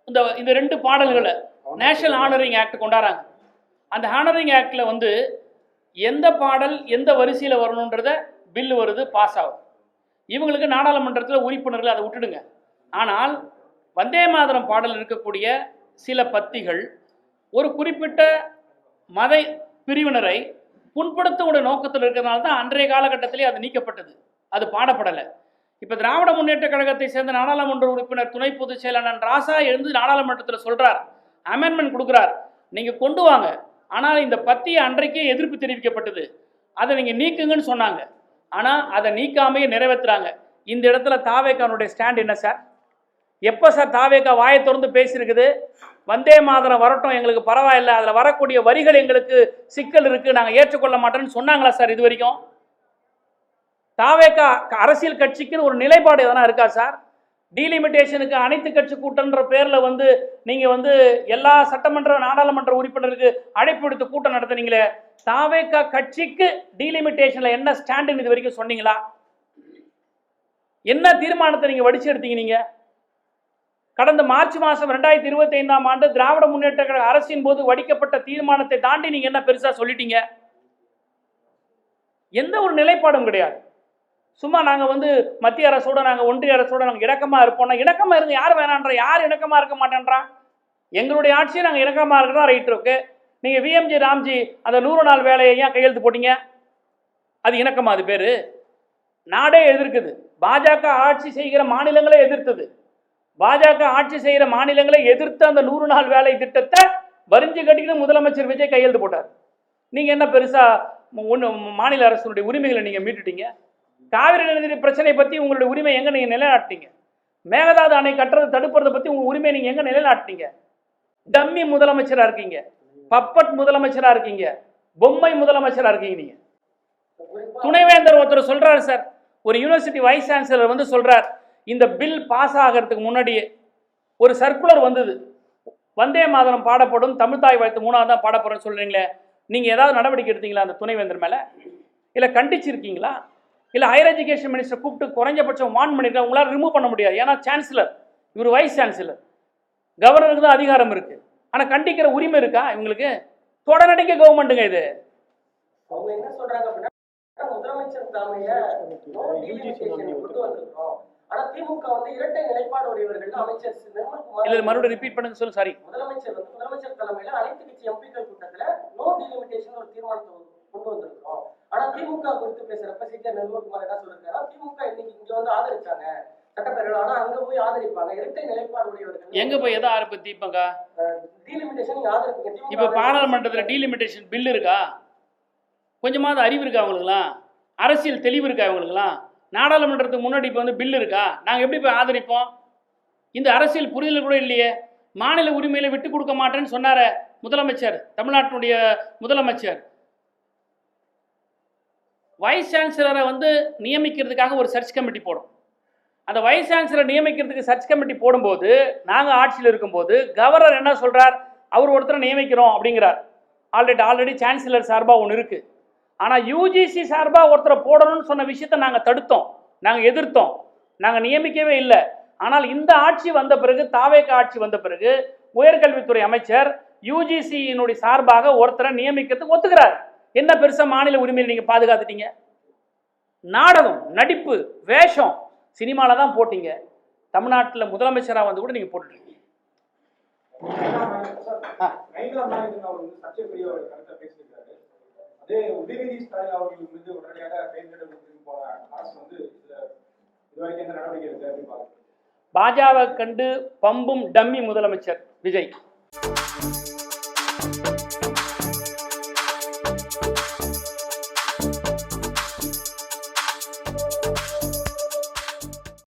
இந்த 2 பாடல்களை நேஷனல் ஹானரிங் ஆக்ட் கொண்டாடுறாங்க. அந்த ஹானரிங் ஆக்டில் வந்து எந்த பாடல் எந்த வரிசையில் வரணுன்றத பில்லு வருது, பாஸ் ஆகும். இவங்களுக்கு நாடாளுமன்றத்தில் உறுப்பினர்கள் அதை விட்டுடுங்க. ஆனால் வந்தே மாதரம் பாடல் இருக்கக்கூடிய சில பத்திகள் ஒரு குறிப்பிட்ட மத பிரிவினரை புண்படுத்தக்கூடிய நோக்கத்தில் இருக்கிறதுனால தான் அன்றைய காலகட்டத்திலே அது நீக்கப்பட்டது, அது பாடப்படலை. இப்போ திராவிட முன்னேற்ற கழகத்தை சேர்ந்த நாடாளுமன்ற உறுப்பினர் துணை பொதுச் செயலாளர் ராசா எழுந்து நாடாளுமன்றத்தில் சொல்றார், அமெண்ட்மெண்ட் கொடுக்குறார், நீங்க கொண்டு வாங்க, ஆனால் இந்த பத்தியை அன்றைக்கே எதிர்ப்பு தெரிவிக்கப்பட்டது, அதை நீங்க நீக்குங்கன்னு சொன்னாங்க. ஆனா அதை நீக்காமையே நிறைவேற்றுறாங்க. இந்த இடத்துல தாவேகானுடைய ஸ்டாண்ட் என்ன சார்? எப்போ சார் தாவேகா வாயை திறந்து பேசியிருக்குது? வந்தே மாதரம் வரட்டும், எங்களுக்கு பரவாயில்லை, அதில் வரக்கூடிய வரிகள் எங்களுக்கு சிக்கல் இருக்குது, நாங்கள் ஏற்றுக்கொள்ள மாட்டோம்னு சொன்னாங்களா சார் இது வரைக்கும்? தாவேகா அரசியல் கட்சிக்குன்னு ஒரு நிலைப்பாடு எதனா இருக்கா சார்? டீலிமிட்டேஷனுக்கு அனைத்து கட்சி கூட்டம்ன்ற பேரில் வந்து நீங்கள் வந்து எல்லா சட்டமன்ற நாடாளுமன்ற உறுப்பினருக்கு அழைப்பு விடுத்து கூட்டம் நடத்துனீங்களே, தாவேகா கட்சிக்கு டீலிமிட்டேஷனில் என்ன ஸ்டாண்டுன்னு இது வரைக்கும் சொன்னீங்களா? என்ன தீர்மானத்தை நீங்கள் வடிச்சு எடுத்தீங்க? நீங்கள் கடந்த மார்ச் மாதம் 2025ஆம் ஆண்டு திராவிட முன்னேற்ற கழக அரசின் போது வடிக்கப்பட்ட தீர்மானத்தை தாண்டி நீங்க என்ன பெருசா சொல்லிட்டீங்க? எந்த ஒரு நிலைப்பாடும் கிடையாது. சும்மா நாங்க வந்து மத்திய அரசோட நாங்க ஒன்றிய அரசோட நாங்க இணக்கமா இருப்போம்னா, இணக்கமா இருங்க, யார் வேணான்றா? யார் இணக்கமா இருக்க மாட்டேன்றா? எங்களுடைய ஆட்சியை நாங்க இணக்கமா இருக்கிறதா ரைட் இருக்கு. நீங்க விஎம்ஜி ராம்ஜி அந்த 100 நாள் வேலையை ஏன் கையெழுத்து போட்டீங்க? அது இணக்கமா? அது பேரு நாடே எதிர்க்குது. பாஜக ஆட்சி செய்கிற மாநிலங்களே எதிர்த்தது. பாஜக ஆட்சி செய்கிற மாநிலங்களை எதிர்த்து அந்த 100 நாள் வேலை திட்டத்தை வரிஞ்சு கட்டிக்கிட்டு முதலமைச்சர் விஜய் கையெழுத்து போட்டார். நீங்க என்ன பெருசா மாநில அரசுடைய உரிமைகளை நீங்க மீட்டுட்டீங்க? காவிரி நதிநீர் பிரச்சனை பத்தி உங்களுடைய உரிமை எங்க நீங்க நிலைநாட்டினீங்க? மேகதாது அணை கட்டுறதை தடுப்பதை பத்தி உங்க உரிமை நீங்க எங்க நிலைநாட்டினீங்க? டம்மி முதலமைச்சரா இருக்கீங்க, பப்பட் முதலமைச்சரா இருக்கீங்க, பொம்மை முதலமைச்சரா இருக்கீங்க. நீங்க துணைவேந்தர் ஒருத்தர் சொல்றாரு சார், ஒரு யூனிவர்சிட்டி வைஸ் சான்சலர் வந்து சொல்றார், இந்த பில் பாஸ் ஆகிறதுக்கு முன்னாடியே ஒரு சர்க்குலர் வந்தது, வந்தே மாதரம் பாடப்படும், தமிழ்தாய் வாழ்த்து 3ஆவது தான் பாடப்படுறேன்னு சொல்றீங்களே, நீங்க ஏதாவது நடவடிக்கை எடுத்தீங்களா அந்த துணைவேந்தர் மேல? இல்ல கண்டிச்சிருக்கீங்களா? இல்ல ஹையர் எஜுகேஷன் மினிஸ்டர் கூப்பிட்டு குறைஞ்சபட்சம் வார்ன் பண்ணிருக்கா? உங்களால் ரிமூவ் பண்ண முடியாது, ஏன்னா சான்சலர், இவர் வைஸ் சான்சலர், கவர்னருக்கு தான் அதிகாரம் இருக்கு. ஆனா கண்டிக்கிற உரிமை இருக்கா இவங்களுக்கு? தொடர்நடிக்க கவர்மெண்ட்டுங்க இது. அவங்க என்ன சொல்றாங்க அப்படின்னா, முதலமைச்சர் தலைமையில நோ டீலிமிட்டேஷன் கொண்டு வந்திருக்கோம். ஆனா திமுக வந்து இரட்டை நிலைப்பாடு உடையவர்கள். அமைச்சர் நிர்மல்குமார் இல்ல மறுபடியும் ரிப்பீட் பண்ணுங்க, சொல்லு. சாரி. முதலமைச்சர் தலைமையில அனைத்து கட்சி எம்பிக்கள் கூட்டத்துல நோ டீலிமிட்டேஷன் ஒரு தீர்மானத்தை கொண்டு வந்திருக்கோம். ஆனா திமுக குறித்து பேசுறப்ப சீக்கிரம் நிர்மல்குமார் என்ன சொல்லிருக்காரு, திமுக இன்னைக்கு இங்க வந்து ஆதரிச்சாங்க சட்டப்பேரவை, ஆனா அங்க போய் ஆதரிப்பாங்க இரட்டை நிலைப்பாடு உடையவர்கள். எங்க போய் எதை ஆரம்பிப்பீங்க? டீலிமிட்டேஷன் நீங்க ஆதரிப்பீங்க. இப்ப பாராளுமன்றத்துல டீலிமிட்டேஷன் பில் இருக்கா? கொஞ்சமாவது அறிவு இருக்கா அவங்களுக்குலாம்? அரசியல் தெளிவு இருக்கா அவங்களுக்குலாம்? நாடாளுமன்றத்துக்கு முன்னாடி இப்போ வந்து பில் இருக்கா? நாங்கள் எப்படி போய் ஆதரிப்போம்? இந்த அரசியல் புரிதல் கூட இல்லையே. மாநில உரிமையில விட்டு கொடுக்க மாட்டேன்னு சொன்னார முதலமைச்சர், தமிழ்நாட்டினுடைய முதலமைச்சர். வைஸ் சான்சலரை வந்து நியமிக்கிறதுக்காக ஒரு சர்ச் கமிட்டி போடும். அந்த வைஸ் சான்சலர் நியமிக்கிறதுக்கு சர்ச் கமிட்டி போடும்போது, நாங்கள் ஆட்சியில் இருக்கும்போது கவர்னர் என்ன சொல்றார், அவர் ஒருத்தரை நியமிக்கிறோம் அப்படிங்கிறார். ஆல்ரெடி சான்சலர் சார்பாக ஒன்று இருக்கு. ஆனால் யூஜிசி சார்பாக ஒருத்தரை போடணும்னு சொன்ன விஷயத்தை நாங்கள் தடுத்தோம், நாங்கள் எதிர்த்தோம், நாங்கள் நியமிக்கவே இல்லை. ஆனால் இந்த ஆட்சி வந்த பிறகு, தாவேகா ஆட்சி வந்த பிறகு, உயர்கல்வித்துறை அமைச்சர் யூஜிசியினுடைய சார்பாக ஒருத்தரை நியமிக்கிறதுக்கு ஒத்துக்கிறார். என்ன பெருசா மாநில உரிமையை நீங்கள் பாதுகாத்துட்டீங்க? நாடகம், நடிப்பு, வேஷம் சினிமாவில் தான் போட்டீங்க. தமிழ்நாட்டில் முதலமைச்சராக வந்து கூட நீங்கள் போட்டுட்டீங்க. உதயநிதி ஸ்டாலின் அவர்கள் மீது உடனடியாக போன அரசு வந்து இதுவரைக்கும் எந்த நடவடிக்கை இருக்கு அப்படின்னு பாருங்க. பாஜகவை கண்டு பம்பும் டம்மி முதலமைச்சர் விஜய்.